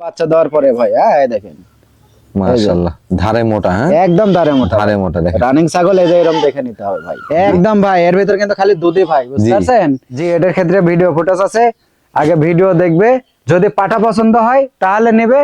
বাচ্চা দেওয়ার পরে ভাই এই দেখেন মাশাআল্লাহ ধারে মোটা, হ্যাঁ একদম ধারে মোটা দেখেন রানিং ছাগল এই যে এরকম দেখে নিতে হবে ভাই একদম ভাই এর ভিতর কিন্তু খালি দুধই ভাই বুঝতে পারছেন জি এটার ক্ষেত্রে ভিডিও ফুটেজ আছে আগে ভিডিও দেখবে যদি পাটা পছন্দ হয় তাহলে নেবে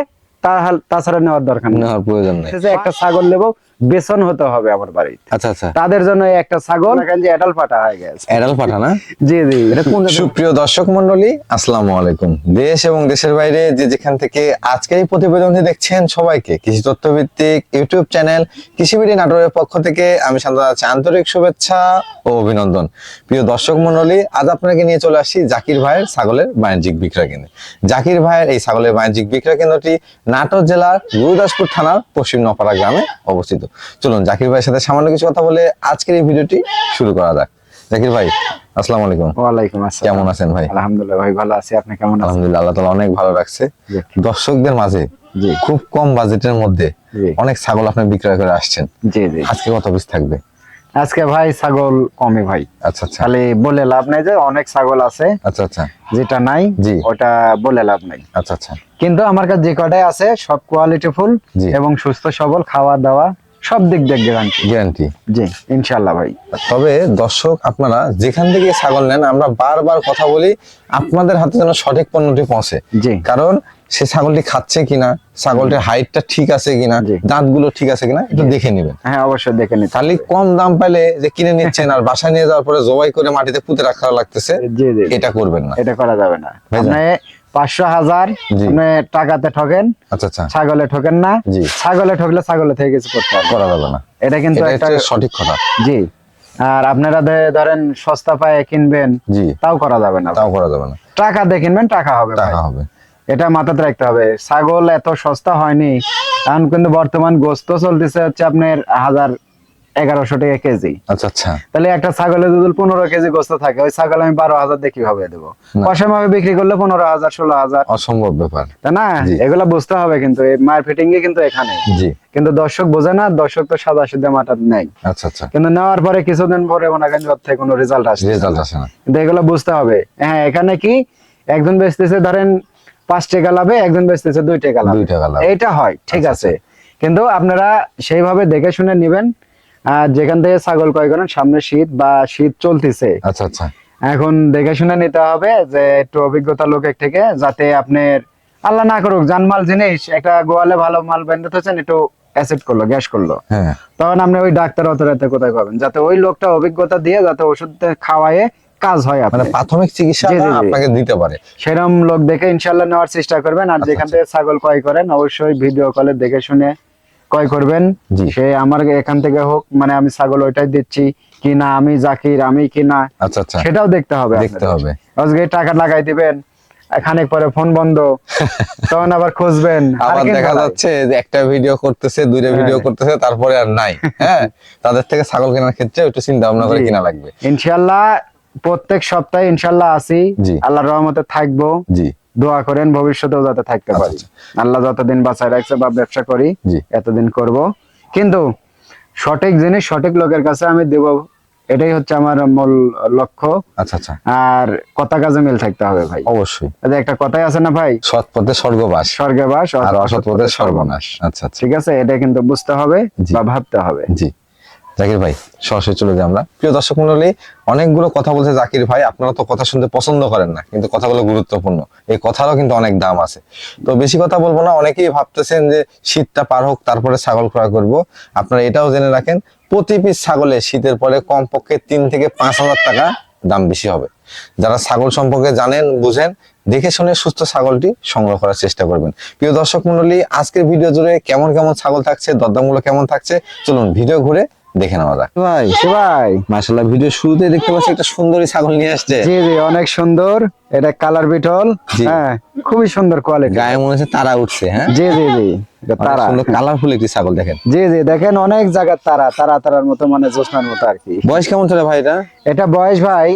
তাছাড়া নেওয়ার দরকার নেই নেওয়ার প্রয়োজন নেই একটা ছাগল নেবো বেসন হতে হবে আমার বাড়িতে আচ্ছা আচ্ছা তাদের জন্য একটা ছাগল যে এডাল পাটা হয়ে গেছে এডাল পাঠা না জি জি এটা কোন সুপ্রিয় দর্শক মণ্ডলী আসসালামু আলাইকুম দেশ এবং দেশের বাইরে যে যেখান থেকে আজকের এই প্রতিবেদনটি দেখছেন সবাইকে কৃষি তথ্য ভিত্তিক ইউটিউব চ্যানেল কৃষিবিডি নাটোরের পক্ষ থেকে আমি শান্ত আছি আন্তরিক শুভেচ্ছা ও অভিনন্দন প্রিয় দর্শক মণ্ডলী আজ আপনাকে নিয়ে চলে আসছি জাকির ভাইয়ের ছাগলের বাণিজ্যিক বিক্রয় কেন্দ্রে জাকির ভাইয়ের এই ছাগলের বাণিজ্যিক বিক্রয় কেন্দ্রটি নাটোর জেলার গুরুদাসপুর থানার পশ্চিম নপাড়া গ্রামে অবস্থিত চলুন জাকির ভাইয়ের সাথে সামান্য কিছু কথা বলে আজকের এই ভিডিওটি শুরু করা যাক জাকির ভাই আসসালামু আলাইকুম ওয়ালাইকুম আসসালাম কেমন আছেন ভাই আলহামদুলিল্লাহ ভাই ভালো আছি আপনি কেমন আছেন আলহামদুলিল্লাহ আল্লাহ তাআলা অনেক ভালো রাখছে দর্শকদের মাঝে জি খুব কম বাজেটের মধ্যে জি অনেক ছাগল আপনি বিক্রয় করে আসছেন জি জি আজকে কত পিস থাকবে আজকে ভাই ছাগল কমই ভাই আচ্ছা আচ্ছা খালি বলে লাভ নাই যে অনেক ছাগল আছে আচ্ছা আচ্ছা যেটা নাই জি ওটা বলে লাভ নাই আচ্ছা আচ্ছা কিন্তু আমার কাছে যে কটাই আছে সব কোয়ালিটি ফুল জি এবং সুস্থ সবল খাওয়া দাওয়া সব দিক দিয়ে গ্যারান্টি গ্যারান্টি জি ইনশাআল্লাহ ভাই তবে দর্শক আপনারা যেখান থেকে ছাগল নেন আমরা বারবার কথা বলি আপনাদের হাতে যেন সঠিক পণ্যটি পৌঁছে জি কারণ সে ছাগলটি খাচ্ছে কিনা ছাগলটির হাইটটা ঠিক আছে কিনা জি। দাঁতগুলো ঠিক আছে কিনা একটু দেখে নেবেন হ্যাঁ অবশ্যই দেখে নিতে খালি কম দাম পাইলে যে কিনে নিচ্ছেন আর বাসায় নিয়ে যাওয়ার পরে জবাই করে মাটিতে পুঁতে রাখা লাগতেছে জি জি এটা করবেন না এটা করা যাবে না ভাইজান। আপনি 500,000 জি। আপনি টাকাতে ঠকেন আচ্ছা আচ্ছা ছাগলে ঠকেন না জি। ছাগলে ঠকলে ছাগলে থেকে কিছু করতে হবে করা যাবে না এটা কিন্তু এটা একটা হচ্ছে সঠিক কথা জি আর আপনারা ধরেন সস্তা পায়ে কিনবেন জি তাও করা যাবে না তাও করা যাবে না টাকা দিয়ে কিনবেন টাকা হবে ভাই। টাকা হবে এটা মাথাতে রাখতে হবে ছাগল এত সস্তা হয়নি কারণ কিন্তু বর্তমান গোস্ত চলতেছে হচ্ছে আপনার 1100 টাকা কেজি আচ্ছা আচ্ছা তাহলে একটা ছাগলের যদি 15 কেজি গোস্ত থাকে ওই ছাগল আমি 12,000 দিয়ে কিভাবে দেবো কষা ভাবে বিক্রি করলে 15,000 16,000 অসম্ভব ব্যাপার তাই না জি। এগুলা বুঝতে হবে কিন্তু এই মার্কেটিং এ কিন্তু এখানে জি কিন্তু দর্শক বোঝে না দর্শক তো সাদা সিধা মাথার নেই আচ্ছা আচ্ছা কিন্তু নেওয়ার পরে কিছুদিন পরে মনে করেন ওর থেকে কোনো রেজাল্ট আসে রেজাল্ট আসে না কিন্তু এগুলো বুঝতে হবে হ্যাঁ এখানে কি একজন বেচতেছে ধরেন 5 টাকা লাভে একজন বেচতেছে 2 টাকা লাভে 2 টাকা লাভ এটা হয় ঠিক আচ্ছা, আছে কিন্তু আপনারা সেইভাবে দেখে শুনে নেবেন আর যেখান থেকে ছাগল ক্রয় করেন সামনে শীত বা শীত চলতেছে আচ্ছা আচ্ছা এখন দেখে শুনে নিতে হবে যে একটু অভিজ্ঞতা লোকের থেকে যাতে আপনার আল্লাহ না করুক জানমাল জিনিস একটা গোয়ালে ভালো মাল বেঁধে থাকছেন একটু অ্যাসিড করলো গ্যাস করলো হ্যাঁ তখন আপনি ওই ডাক্তার অত রাতে কোথায় পাবেন যাতে ওই লোকটা অভিজ্ঞতা দিয়ে যাতে ওষুধ খাওয়ায়ে কাজ হয় মানে আপনার প্রাথমিক চিকিৎসা জি, জি, জি। আপনাকে দিতে পারে সেরকম লোক দেখে ইনশাল্লাহ নেওয়ার চেষ্টা করবেন আর আচ্ছা, যেখান থেকে ছাগল ক্রয় করেন অবশ্যই ভিডিও কলে দেখে শুনে ক্রয় করবেন জি। সে আমার এখান থেকে হোক মানে আমি ছাগল ওইটাই দিচ্ছি কিনা আমি জাকির আমি কিনা আচ্ছা আচ্ছা সেটাও দেখতে হবে দেখতে আপনাদের। হবে আজকে টাকা লাগাই দিবেন খানিক পরে ফোন বন্ধ তখন আবার খুঁজবেন আর আবার কে দেখা চালায়? যাচ্ছে যে একটা ভিডিও করতেছে দুইটা ভিডিও করতেছে তারপরে আর নাই হ্যাঁ তাদের থেকে ছাগল কেনার ক্ষেত্রে একটু চিন্তা ভাবনা করে জি। কিনা লাগবে ইনশাল্লাহ প্রত্যেক সপ্তাহে ইনশাল্লাহ আসি জি। আল্লাহর রহমতে থাকবো জি দোয়া করেন ভবিষ্যতেও যাতে থাকতে আচ্ছা, পারি আল্লাহ যতদিন বাঁচায় রাখছে বা ব্যবসা করি জি। এতদিন করব কিন্তু সঠিক জিনিস সঠিক লোকের কাছে আমি দেব এটাই হচ্ছে আমার মূল লক্ষ্য আচ্ছা আচ্ছা আর কথা কাজে মিল থাকতে হবে ভাই অবশ্যই এই যে একটা কথাই আছে না ভাই সৎ পথে স্বর্গবাস স্বর্গে বাস আর অসৎ পথে সর্বনাশ আচ্ছা আচ্ছা ঠিক আছে এটা কিন্তু বুঝতে হবে জি। বা ভাবতে হবে জি জাকির ভাই সরাসরি চলে যাই আমরা প্রিয় দর্শক মন্ডলী অনেকগুলো কথা বলছে জাকির ভাই আপনারা তো কথা শুনতে পছন্দ করেন না কিন্তু কথাগুলো গুরুত্বপূর্ণ এই কথারও কিন্তু অনেক দাম আছে তো বেশি কথা বলবো না অনেকেই ভাবতেছেন যে শীতটা পার হোক তারপরে ছাগল ক্রয় করব আপনারা এটাও জেনে রাখেন প্রতি পিস ছাগলে শীতের পরে কমপক্ষে 3 থেকে 5,000 টাকা দাম বেশি হবে যারা ছাগল সম্পর্কে জানেন বুঝেন দেখে শুনে সুস্থ ছাগলটি সংগ্রহ করার চেষ্টা করবেন প্রিয় দর্শক মন্ডলী আজকের ভিডিও জুড়ে কেমন কেমন ছাগল থাকছে দরদামগুলো কেমন থাকছে চলুন ভিডিও ঘুরে দেখে নেওয়া যাক ভাই ভাই মাশাআল্লাহ ভিডিও শুরুতে দেখতে পাচ্ছি একটা সুন্দরী ছাগল নিয়ে আসছে জি জি অনেক সুন্দর এটা কালার বিটল জি। হ্যাঁ খুবই সুন্দর কোয়ালিটি গায়ে মনে হচ্ছে তারা উঠছে হ্যাঁ জি জি জি এটা তারা সুন্দর কালারফুল একটি ছাগল দেখেন জি জি দেখেন অনেক জায়গার তারার মতো মানে জোছনার মতো আর কি বয়স কেমন চলে ভাই এটা এটা বয়স ভাই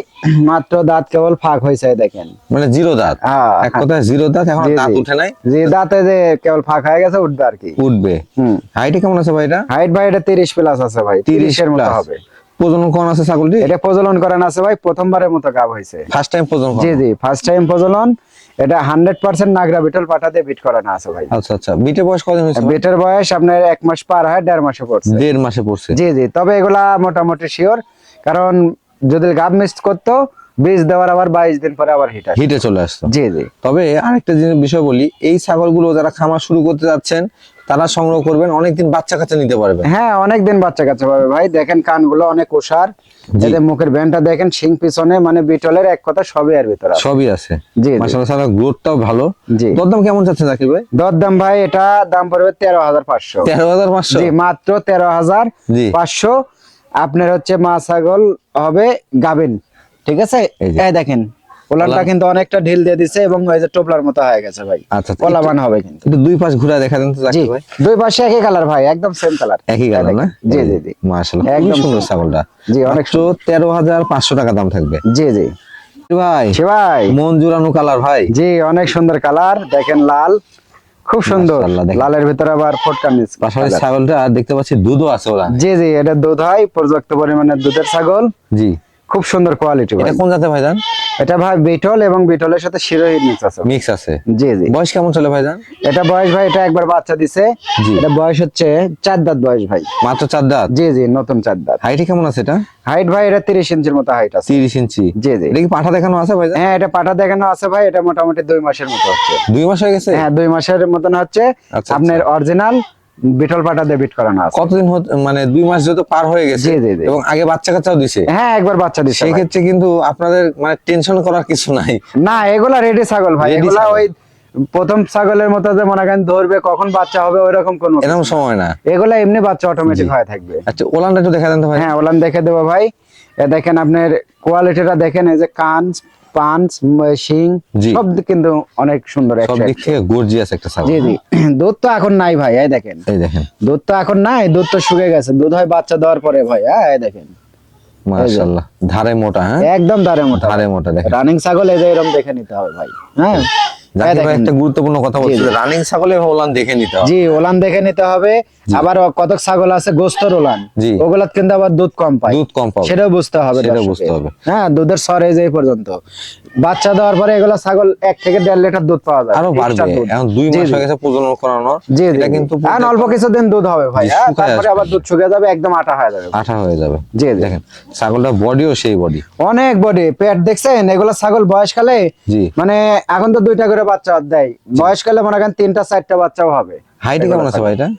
মাত্র দাঁত কেবল ফাঁক হয়েছে দেখেন মানে জিরো দাঁত হ্যাঁ, এক কথায় জিরো দাঁত এখন জি, দাঁত জি। উঠে নাই যে দাঁতে যে কেবল ফাঁক হয়ে গেছে উঠবে আর কি উঠবে হুম হাইটে কেমন আছে ভাই এটা হাইট ভাই এটা 30 প্লাস আছে ভাই 30 এর মতো plus। হবে প্রজনন কোন আছে ছাগলটি এটা প্রজনন করান আছে ভাই প্রথমবারের মতো গাব হয়েছে ফার্স্ট টাইম প্রজনন জি জি ফার্স্ট টাইম প্রজনন এটা 100% নাগরা বিটল পাঠাতে বিট করানো আছে ভাই। আচ্ছা আচ্ছা, বিটের বয়স কতদিন হয়েছে? বিটের বয়স আপনার 1 মাস পার হয়, 1.5 মাসে পড়ছে। 1.5 মাসে পড়ছে। জি জি, তবে এগুলা মোটামুটি শিওর, কারণ যদি গাব মিস করতো বীজ দেওয়ার আবার 22 দিন পরে আবার হিটে চলে আসতো। জি জি। তবে আরেকটা জিনিস বিষয় বলি, এই ছাগলগুলো যারা খামার শুরু করতে যাচ্ছেন তারা সংগ্রহ করবেন, অনেকদিন বাচ্চা কাচ্চা নিতে পারবেন। হ্যাঁ, অনেকদিন বাচ্চা কাচ্চা পাবে ভাই। দেখেন কানগুলো অনেক ওষার, জি। এদের মুখের ব্যান্ডটা দেখেন, শিং পিছনে, মানে বিটলের এক কথা সবই এর ভিতরে আছে। সবই আছে। জি জি। মাশাআল্লাহ, গ্রোথটাও ভালো। জি। দরদাম কেমন যাচ্ছে জাকির ভাই? দরদাম ভাই এটা দাম পড়বে 13,500। 13,500? জি, মাত্র জি। 13,500। আপনার হচ্ছে মা ছাগল হবে গাবিন, ঠিক আছে? এই যে। এই দেখেন ওলানটা কিন্তু অনেকটা ঢিল দিয়ে দিছে এবং ওই যে টোপলার মতো হয়ে গেছে ভাই। আচ্ছা, ওলাবান হবে কিন্তু। একটু দুই পাশ ঘুরে দেখা দেন তো জি, জাকির ভাই। দুই পাশে একই কালার ভাই, একদম সেম কালার। একই কালার না? জি জি জি। মাশাআল্লাহ, খুবই একদম সুন্দর সুন্দর। ছাগলটা। জি, অনেক মাত্র 13,500 টাকা দাম থাকবে। জি জি ভাই সে ভাই। মন জুড়ানো কালার ভাই। জি, অনেক সুন্দর কালার, দেখেন লাল, খুব সুন্দর। মাশাআল্লাহ, দেখেন। লালের ভিতরে আবার ফটকা মিক্স। পাশাপাশি ছাগলটা দেখতে পাচ্ছি দুধও আছে ওরা। জি জি, এটা দুধ হয়, পর্যাপ্ত পরিমাণে দুধের ছাগল, জি। খুব সুন্দর কোয়ালিটি ভাই। এটা কোন জাতের ভাইজান? এটা ভাই বিটল এবং বিটলের সাথে শিরোহী মিক্স আছে। মিক্স আছে। জি জি। বয়স কেমন চলে ভাইজান? এটা বয়স ভাই, এটা একবার বাচ্চা দিছে। জি। এটা বয়স হচ্ছে 4 দাঁত বয়স ভাই। মাত্র 4 দাঁত? জি জি, নতুন 4 দাঁত। হাইটে কেমন আছে এটা? হাইট ভাই এটা 30 ইঞ্চির মতো হাইট আছে। 30 ইঞ্চি? জি জি। এটা কি পাঠা দেখানো আছে ভাইজান? হ্যাঁ, এটা পাঠা দেখানো আছে ভাই। এটা মোটামুটি 2 মাসের মতো হচ্ছে। 2 মাস হয়ে গেছে? হ্যাঁ, 2 মাসের মতন হচ্ছে। আচ্ছা, আপনার অরিজিনাল বিটল পাঠা দিয়ে বিট করানো আছে। কতদিন মানে 2 মাস যেহেতু পার হয়ে গেছে জি, জি, জি। এবং আগে বাচ্চা কাচ্চাও দিছে, হ্যাঁ, একবার বাচ্চা দিছে সেই ভাই। ক্ষেত্রে কিন্তু আপনাদের মানে টেনশন করার কিছু নাই। না, এগুলা রেডি ছাগল ভাই। Ready এগুলা ছাগল। ওই প্রথম ছাগলের মতো যে মনে করেন ধরবে কখন বাচ্চা হবে ওইরকম কোনো কিছু এরকম না। সময় না। এগুলা এমনি বাচ্চা অটোমেটিক জি। হয়ে থাকবে। আচ্ছা, ওলানটা একটু দেখা দেন তো ভাই। হ্যাঁ, ওলান দেখে দেবো ভাই। এ দেখেন আপনার কোয়ালিটিটা দেখেন, এই যে কান, পাঞ্চ, শিং, জি। সব দিক কিন্তু অনেক সুন্দর। সব দিক থেকে গর্জিয়াস একটা ছাগল। জি জি। দুধ তো এখন নাই ভাই, এই দেখেন। এই দেখেন, দুধ তো এখন নাই, দুধ তো শুকিয়ে গেছে। দুধ হয় বাচ্চা দেওয়ার পরে ভাই। হ্যাঁ, এই দেখেন মাশাআল্লাহ, ধারে মোটা। হ্যাঁ, একদম দাঁড়ে মোটা। ধারে মোটা দেখেন। রানিং ছাগল এই যে এরকম দেখে নিতে হবে ভাই। হ্যাঁ, এই জাকির ভাই দেখেন। একটা গুরুত্বপূর্ণ কথা জি, বলছিল, জি। রানিং ছাগলে ওলান দেখে নিতে হবে। জি, ওলান দেখে নিতে হবে। আবার কতক ছাগল আছে গোস্তর ওলান, জি। ওগুলা কিন্তু আবার দুধ কম পায়, দুধ কম পাবে, সেটাও বুঝতে হবে। সেটাও দর্শকের। বুঝতে হবে। হ্যাঁ, দুধের সর এই যে এই পর্যন্ত। বাচ্চা দেওয়ার পরে এগুলা ছাগল 1 থেকে 1.5 লিটার দুধ পাওয়া যায়। আরো বাড়বে। extra দুধ। এখন 2 জি, মাস জি। হয়ে গেছে প্রজনন করানোর। জি জি, এটা কিন্তু আর অল্প কিছুদিন দুধ হবে ভাই। জি, হ্যাঁ, শুকায় তারপরে আসবে। আবার দুধ শুকিয়ে যাবে, একদম আটা হয়ে যাবে। আঠা হয়ে যাবে। জি, জি। দেখেন ছাগলটা বডিও সেই বডি। অনেক বডি, পেট দেখছেন? এগুলা ছাগল বয়সকালে জি। মানে এখন তো 2টা করে বাচ্চা দেয়, বয়সকালে মনে করেন 3টা 4টা বাচ্চাও হবে। হাইটে কেমন আছে ভাই এটা?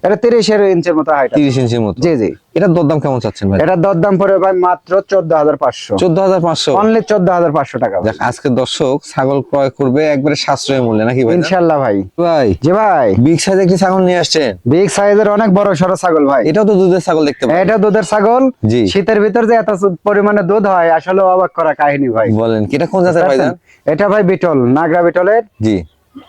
এটা 30 ইঞ্চির মতো হাইট। 30 ইঞ্চির মতো? জি জি। এটার দরদাম কেমন চাচ্ছেন ভাই? এটা দরদাম পড়বে ভাই মাত্র 14,500। 14,500? অনলি 14,500 টাকা ভাই। দেখ, আজকে দর্শক ছাগল ক্রয় করবে একবারে সাশ্রয় মূল্যে, নাকি ভাই? ইনশাআল্লাহ ভাই। ভাই জি ভাই, বিগ সাইজ একটি ছাগল নিয়ে আসছেন। বিগ সাইজের অনেক বড় সড়ো ছাগল ভাই। এটাও তো দুধের ছাগল দেখতে পাই। এটা দুধের ছাগল। জি। শীতের ভিতর যে এত পরিমাণে দুধ হয়, আসলে অবাক করা কাহিনী ভাই। বলেন কি, এটা কোন জাতের ভাই জান? এটা ভাই বিটল, নাগরা বিটলের। জি।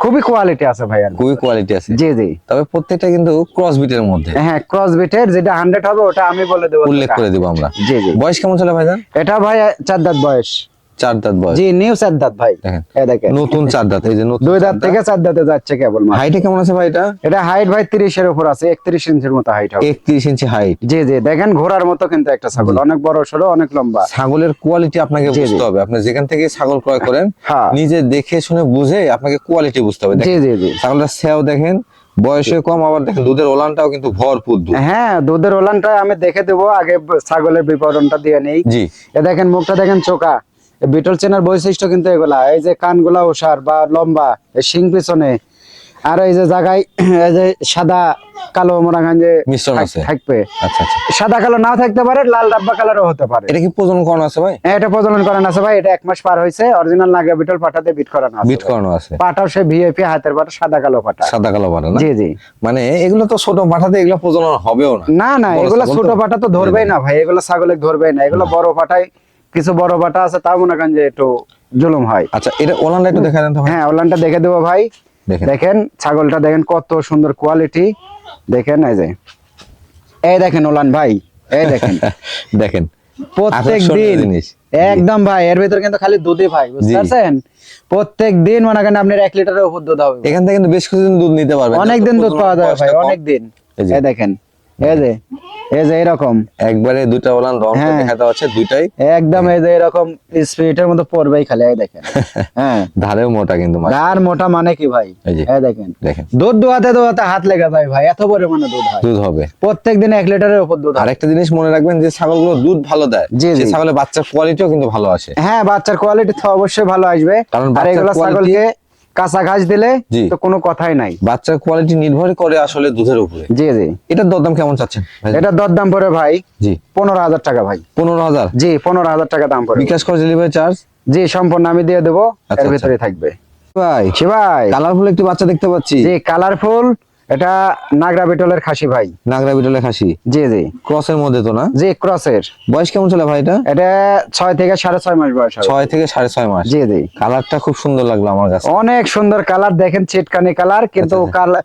খুবই কোয়ালিটি আছে ভাই। আর খুবই কোয়ালিটি আছে। জি জি। তবে প্রত্যেকটা কিন্তু ক্রস বিটের মধ্যে। হ্যাঁ, ক্রস বিটের, যেটা 100 হবে ওটা আমি বলে দেবো, উল্লেখ করে দিব আমরা। জি জি। বয়স কেমন চলে ভাই জান? এটা ভাই 4 দাঁত বয়স। 4 দাঁত বয়স? জি, নিউ 4 দাঁত ভাই। দেখেন এই দেখেন নতুন 4 দাঁত, এই যে নতুন 2 দাঁত থেকে 4 দাঁতে যাচ্ছে কেবল। হাইটে কেমন আছে ভাই এটা? এটা হাইট ভাই 30 এর উপর আছে, 31 ইঞ্চির মতো হাইট হবে। 31 ইঞ্চি হাইট? জি জি, দেখেন ঘোড়ার মতো কিন্তু একটা ছাগল, অনেক বড় সড়ো, অনেক লম্বা। ছাগলের কোয়ালিটি আপনাকে জি, জি। বুঝতে হবে। আপনি যেখান থেকে ছাগল ক্রয় করেন হ্যাঁ। নিজে দেখে শুনে বুঝে আপনাকে কোয়ালিটি বুঝতে হবে। জি দেখেন জি জি। ছাগলটার সেও দেখেন, বয়সে কম, আবার দেখেন দুধের ওলানটাও কিন্তু ভরপুর দুধ। হ্যাঁ, দুধের ওলানটা আমি দেখে দেবো, আগে ছাগলের বিবরণটা দিয়ে নেই। জি। এ দেখেন মুখটা দেখেন চোখা। এ বিটল চেনার বৈশিষ্ট্য কিন্তু এগুলা, এই যে কানগুলা ওষার বা লম্বা, এই শিং পিছনে, আর এই যে জায়গায় এই যে সাদা কালো মনে করেন যে মিশ্রণ আছে। থাকবে। আচ্ছা আচ্ছা। সাদা কালো নাও থাকতে পারে, লাল ডাব্বা কালারও হতে পারে। এটা কি প্রজনন করানো আছে ভাই? হ্যাঁ, এটা প্রজনন করানো আছে ভাই। এটা 1 মাস পার হয়েছে। অরিজিনাল নাগরা বিটল পাঠাতে বিট করানো আছে। বিট করানো আছে? পাটাও সে ভিআইপি হাতের পাটা, সাদা কালো পাটা। সাদা কালো পাঠা না? জি জি। মানে এগুলো তো ছোট পাঠাতে, এগুলো প্রজনন হবেও না। না না, বড় এগুলা ছাগল ছোট তো? পাটা তো ধরবেই না ভাই, এগুলা ছাগলে ধরবেই না। এগুলো বড় পাটায়, কিছু বড় পাটা আছে তাও মনে করেন যে একটু জুলুম হয়। আচ্ছা, এটা ওলানটা একটু দেখা দেন তো ভাই। হ্যাঁ, ওলানটা দেখে দেবো ভাই। দেখেন। দেখেন ছাগলটা দেখেন কত সুন্দর কোয়ালিটি। দেখেন এই যে, এই দেখেন ওলান ভাই, এই দেখেন। দেখেন প্রত্যেক আকর্ষণীয় দিন জিনিস। একদম ভাই, এর ভিতর কিন্তু খালি দুধই ভাই, বুঝতে জি। পারছেন? প্রত্যেক দিন মনে করেন আপনার 1 লিটারের উপর দুধ হবে। এখান থেকে কিন্তু বেশ কিছুদিন দুধ নিতে পারবেন। অনেক দিন দুধ পাওয়া যাবে ভাই, বয়সটা কম। অনেক দিন। এই যে। এই দেখেন এই যে এরকম একবারে দুইটা ওলান রং হ্যাঁ। দেখাতে হচ্ছে দুইটাই একদম এই যে এরকম স্পিরিটের মতো পড়বেই খালি, এই দেখেন। হ্যাঁ, ধারেও মোটা কিন্তু আর মোটা মানে কি ভাই, এই যে। এই দেখেন দেখেন দুধ দোয়াতে দোয়াতে হাত লেগে যায় ভাই, এত পরিমাণে দুধ হয় দুধ হবে। প্রত্যেকদিন 1 লিটারের উপর দুধ হয়। আরেকটা জিনিস মনে রাখবেন, যে ছাগলগুলো দুধ ভালো দেয়, জি, সেই জি। ছাগলের বাচ্চার কোয়ালিটিও কিন্তু ভালো আসে। হ্যাঁ, বাচ্চার কোয়ালিটি তো অবশ্যই ভালো আসবে, কারণ আর বাচ্চার এগুলো quality- ছাগলকে কাঁচা ঘাস দিলে জি। তো কোনো কথাই নাই। বাচ্চার কোয়ালিটি নির্ভর করে আসলে দুধের উপরে। জি জি। এটার দরদাম কেমন চাচ্ছেন ভাই? এটা দরদাম পড়ে ভাই জি 15,000 টাকা ভাই। 15,000 জি 15,000 টাকা দাম পড়ে। বিকাশ করে ডেলিভারি চার্জ। জি সম্পূর্ণ আমি দিয়ে দেবো, আচ্ছা, এর আচ্ছা। ভিতরে থাকবে। ভাই জি ভাই, কালারফুল একটি বাচ্চা দেখতে পাচ্ছি। জি কালারফুল, এটা নাগরা বিটলের খাসি ভাই। নাগরা বিটলের খাসি, জি জি। ক্রসের মধ্যে তো না? জি ক্রসের। বয়স কেমন চলে ভাই এটা? এটা 6 থেকে 6.5 মাস বয়স হবে। 6 থেকে 6.5 মাস। জি জি। কালারটা খুব সুন্দর লাগলো আমার কাছে। অনেক সুন্দর কালার, দেখেন চিটকানি কালার, কিন্তু আচ্ছা, কালার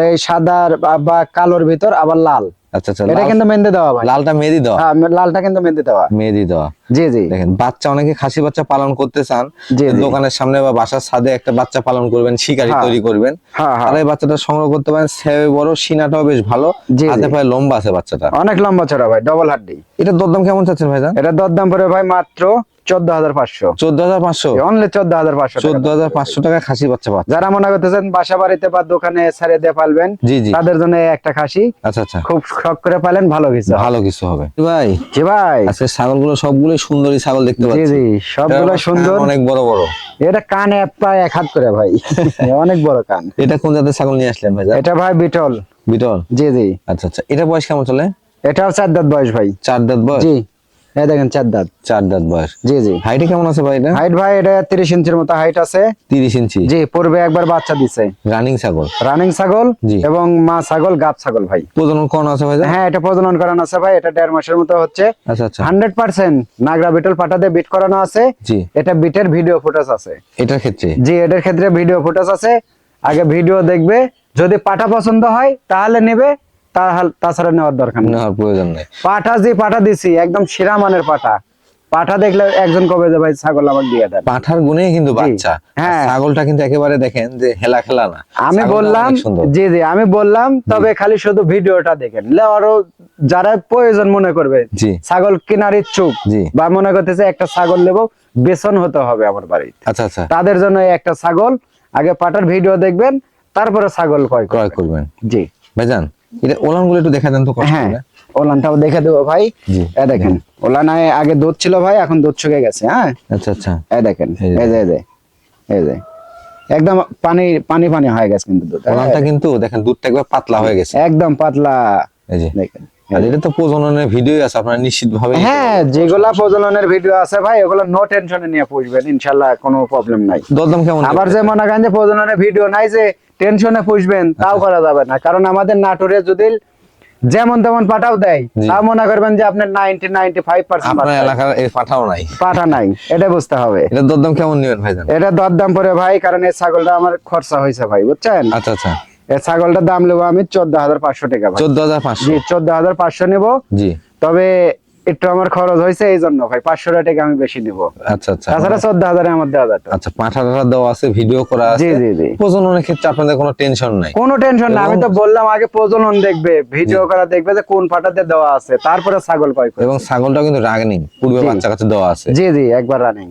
এই সাদার বা কালোর ভিতর আবার লাল। আচ্ছা আচ্ছা, এটা কিন্তু মেহেন্দি দেওয়া ভাই। লালটা মেহেদি দেওয়া। হ্যাঁ, লালটা কিন্তু মেহেন্দি দেওয়া। মেহেদি দেওয়া। জি জি। দেখেন বাচ্চা, অনেকে খাসি বাচ্চা পালন করতে চান, জি, জি। দোকানের সামনে বা বাসার ছাদে একটা বাচ্চা পালন করবেন, শিকারি হ্যাঁ। তৈরি করবেন, হ্যাঁ হ্যাঁ। তারা এই বাচ্চাটা সংগ্রহ করতে পারেন। সেবে বড়, সিনাটাও বেশ ভালো, জি, হাতে জি। পায়ে লম্বা আছে বাচ্চাটা। অনেক লম্বা চড়া ভাই, ডবল হাড্ডি। এটার দরদাম কেমন চাচ্ছেন ভাইজান? এটা দরদাম পড়ে ভাই মাত্র 14,500। 14,500। অনলি 14,500 টাকা। 14,500 টাকা খাসি বাচ্চা পাচ্ছে। যারা মনে করতেছেন বাসা বাড়িতে বা দোকানে ছেড়ে দিয়ে পালবেন, জি, জি। তাদের জন্য এই একটা খাসি আচ্ছা আচ্ছা, খুব শখ করে পালেন, ভালো কিছু। ভালো কিছু হবে ভাই। জি ভাই। আজকে ছাগলগুলো সবগুলোই সুন্দরী ছাগল দেখতে জি পাচ্ছি। জি, সবগুলো এটার সুন্দর। কান অনেক বড় বড়। এটা কানে প্রায় 1 হাত করে ভাই, অনেক বড় কান। এটা কোন জাতের ছাগল নিয়ে আসলেন ভাইজান? এটা ভাই বিটল। বিটল। জি জি। আচ্ছা আচ্ছা, এটা বয়স কেমন চলে? এটাও 4 দাঁত বয়স ভাই। 4 দাঁত বয়স। জি, এই দেখেন 4 দাঁত। 4 দাঁত বয়স। জি জি। হাইটে কেমন আছে ভাই এটা? হাইট ভাই এটা 30 ইঞ্চির মতো হাইট আছে। 30 ইঞ্চি। জি, পূর্বে একবার বাচ্চা দিছে। রানিং ছাগল। রানিং ছাগল জি। এবং মা ছাগল, গাব ছাগল ভাই। প্রজনন কোন আছে ভাই? হ্যাঁ, এটা প্রজনন করানো আছে ভাই, এটা 1.5 মাসের মতো হচ্ছে। আচ্ছা আচ্ছা। 100% নাগরা বিটল পাটাতে বিট করানো আছে। জি। এটা বিটের ভিডিও ফুটেজ আছে। এটার ক্ষেত্রে জি, এটার ক্ষেত্রে ভিডিও ফুটেজ আছে। আগে ভিডিও দেখবে, যদি পাটা পছন্দ হয় তাহলে নেবে, তাছাড়া নেওয়ার দরকার নেই। নেওয়ার প্রয়োজন নেই। পাটা যে পাটা দিছি একদম সেরা মানের পাটা। পাটা দেখলে একজন কবে যে ভাই ছাগল আমাকে দিয়ে দেন। পাঠার গুণে কিন্তু বাচ্চা। হ্যাঁ। আর ছাগলটা কিন্তু একেবারে দেখেন যে হেলা খেলা না। আমি ছাগলটা বললাম, অনেক সুন্দর। জি জি আমি বললাম, তবে খালি শুধু ভিডিওটা দেখেন, আরো যারা প্রয়োজন মনে করবে জি। ছাগল কেনার ইচ্ছুক, জি। বা মনে করতেছে একটা ছাগল নেবো, বেসন হতে হবে আমার বাড়িতে, আচ্ছা আচ্ছা, তাদের জন্য এই একটা ছাগল। আগে পাটার ভিডিও দেখবেন, তারপরে ছাগল ক্রয় ক্রয় করবেন জি। ভাইজান। এটা ওলান গুলো একটু দেখা দেন তো কষ্ট হ্যাঁ, করে। ওলানটাও দেখে দেবো ভাই। জি। এ দেখেন, ওলানায় আগে দুধ ছিল ভাই, এখন দুধ শুকে গেছে। হ্যাঁ, আচ্ছা আচ্ছা, এ দেখেন, এই যে। এই যে, এই যে, এই যে, একদম পানি পানি পানি হয়ে গেছে কিন্তু দুধ। ওলানটা কিন্তু দেখেন দুধটা একবার পাতলা হয়ে গেছে। একদম পাতলা। এই যে। দেখেন। আর এটা তো প্রজননের ভিডিও আছে, আপনারা নিশ্চিত ভাবে। হ্যাঁ, যেগুলা প্রজননের ভিডিও আছে ভাই, ওগুলো নো টেনশনে নিয়ে পুষবেন, ইনশাল্লাহ কোনো প্রবলেম নাই। দরদাম কেমন? আবার যে মনে করেন যে প্রজননের ভিডিও নাই, যে টেনশনে পুষবেন, তাও করা যাবে না। কারণ আমাদের নাটোরে যদি যেমন তেমন পাঠাও দেয়, জি। তাও মনে করবেন যে আপনার 95% আপনার এলাকার এই পাঠাও নাই। পাঠা নাই, এটা বুঝতে হবে। এটা দরদাম কেমন নেবেন ভাইজান? এটা দরদাম পরে ভাই, কারণ এই ছাগলটা আমার খরচা হয়েছে ভাই, বুঝছেন। আচ্ছা আচ্ছা, এই ছাগলটার দাম নেবো আমি 14,500 টাকা ভাই। 14,500। জি, 14,500 নেবো। জি। তবে একটু আমার খরচ হয়েছে, এই জন্য ভাই 500 টাকা আমি বেশি নিব। আচ্ছা আচ্ছা। তাছাড়া 14,000 আমার দেওয়া যেত। আচ্ছা, পাঠাটা দেওয়া আছে, ভিডিও করা আছে। জি জি জি। প্রজননের ক্ষেত্রে আপনাদের কোনো টেনশন নাই। কোনো টেনশন না, আমি তো বললাম আগে প্রজনন দেখবে, ভিডিও করা দেখবে যে কোন পাটাতে দেওয়া আছে, তারপরে ছাগল ক্রয় করবে। এবং ছাগলটা কিন্তু রাগনিং, পূর্বে জি। বাচ্চা কাছে দেওয়া আছে। জি জি, একবার রানিং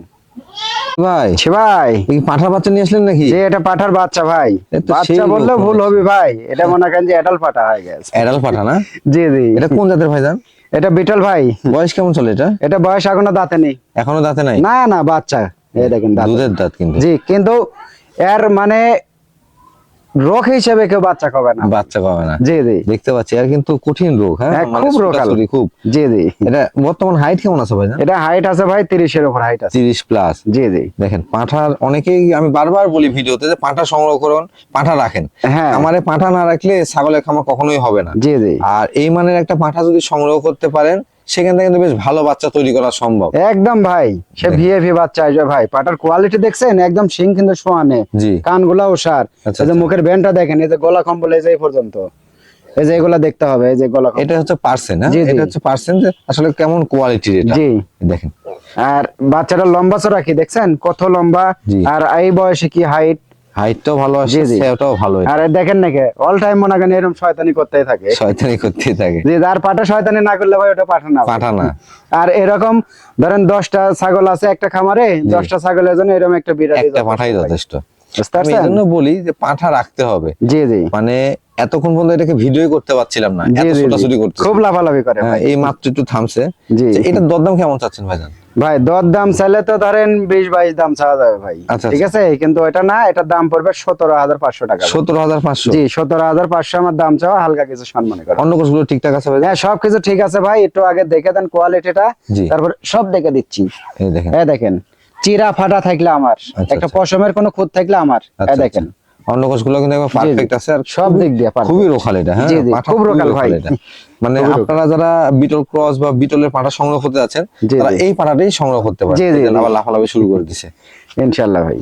ভাই ভাই। এই পাঠার বাচ্চা নিয়ে আসলেন নাকি? যে এটা পাঠার বাচ্চা ভাই, এ তো সেই বাচ্চা বললে লোক ভুল মনে হবে ভাই, এটা মনে করেন যে এডাল পাঠা হয়ে গেছে। অ্যাডাল পাঠা না? জি জি। এটা কোন জাতের ভাইজান? এটা বিটল ভাই। বয়স কেমন চলে এটা? এটা বয়স এখনো দাঁতে নেই। এখনো দাঁতে নাই? না না, বাচ্চা। এই দেখেন দাঁত। দুধের দাঁত কিন্তু। জি, কিন্তু এর মানে রোগ হিসেবে কেউ বাচ্চা খাবে না। বাচ্চা পাবে না। জি জি। দেখতে পাচ্ছি আর কিন্তু কঠিন রোগ। হ্যাঁ, হ্যাঁ, মানে খুব রোগাল। ছোটাছুটি খুব। জি জি। এটা বর্তমান হাইট কেমন আছে ভাইজান? এটা হাইট আছে ভাই 30 এর উপর হাইট আছে। 30 প্লাস। জি জি। দেখেন পাঁঠার, অনেকেই আমি বারবার বলি ভিডিওতে যে পাঁঠা সংগ্রহ করুন, পাঁঠা রাখেন। হ্যাঁ। খামারে পাঁঠা না রাখলে ছাগলের খামার কখনোই হবে না। জি জি। আর এই মানের একটা পাঁঠা যদি সংগ্রহ করতে পারেন, সেখান থেকে কিন্তু বেশ ভালো বাচ্চা তৈরি করা সম্ভব। একদম ভাই, সে দেখেন। ভিএভি বাচ্চা আসবে ভাই। পাটার কোয়ালিটি দেখছেন, একদম শিং কিন্তু সোয়ানে, জি। কানগুলা ওসার। আচ্ছা, এই যে আচ্ছা। মুখের ব্যান্ডটা দেখেন, এই যে গলা কম্বল, এই যে এই পর্যন্ত, এই যে এগুলা দেখতে হবে, এই যে গলা কম্বল। এটা হচ্ছে পার্সেন্ট। জি, জি। এটা হচ্ছে পার্সেন্ট, যে আসলে কেমন কোয়ালিটির এটা। জি। দেখেন। আর বাচ্চাটা লম্বা চড়া কি দেখছেন, কত লম্বা, জি। আর এই বয়সে কি হাইট, হাইটটাও ভালো আসে, জি, জি। সেটাও ভালো, আর এই দেখেন নাকি অল টাইম মনে করেন এরকম শয়তানি করতেই থাকে। শয়তানি করতেই থাকে, যে যার পাঠা শয়তানি না করলে ভাই ওটা পাঠা না ভাই। পাঠা না। আর এরকম ধরেন 10টা ছাগল আছে একটা খামারে, 10টা ছাগলের জন্য এরকম একটা বিড়ালি একটা পাঠাই ভাই। যথেষ্ট। বুঝতে আমি এই পারছেন? জন্য বলি যে পাঠা রাখতে হবে। জি জি মানে এতক্ষণ পর্যন্ত এটাকে ভিডিও করতে পারছিলাম না, জি এত জি জি। ছোটাছুটি করতে। খুব লাফালাফি করে ভাই। এই মাত্র একটু থামছে। জি। তো এটার দরদাম কেমন চাচ্ছেন ভাইজান? ভাই দর দাম চাইলে তো ধরেন 20-22 দাম চাওয়া যাবে ভাই। আচ্ছা, ঠিক আছে, কিন্তু এটা না, এটার দাম পড়বে 17,500 টাকা ভাই। 17,500? জি 17,500 আমার দাম চাওয়া, হালকা কিছু সম্মান করে। অন্য কোর্সগুলো ঠিকঠাক আছে ভাইজান? হ্যাঁ সবকিছু ঠিক আছে ভাই, একটু আগে দেখে দেন কোয়ালিটিটা, জি। তারপর সব দেখে দিচ্ছি। এই দেখেন। হ্যাঁ দেখেন, চিরা ফাটা থাকলে আমার, আচ্ছা, একটা আচ্ছা। পশমের কোনো খুঁত থাকলে আমার। আচ্ছা, হ্যাঁ দেখেন, অন্য কোর্সগুলো কিন্তু একবার পারফেক্ট আছে, আর সব দিক দিয়ে perfect। খুবই রোখাল এটা। হ্যাঁ জি, জি, পাঠা খুব খুবই রোখাল ভাই। এটা। মানে খুবই রোখাল। আপনারা যারা বিটল ক্রস বা বিটলের পাঠা সংগ্রহ করতে যাচ্ছেন, জি, তারা জি। এই পাঠাটাই সংগ্রহ করতে পারে। জি, জি, জি। আবার লাফালাফি শুরু করে দিছে। ইনশাল্লাহ ভাই।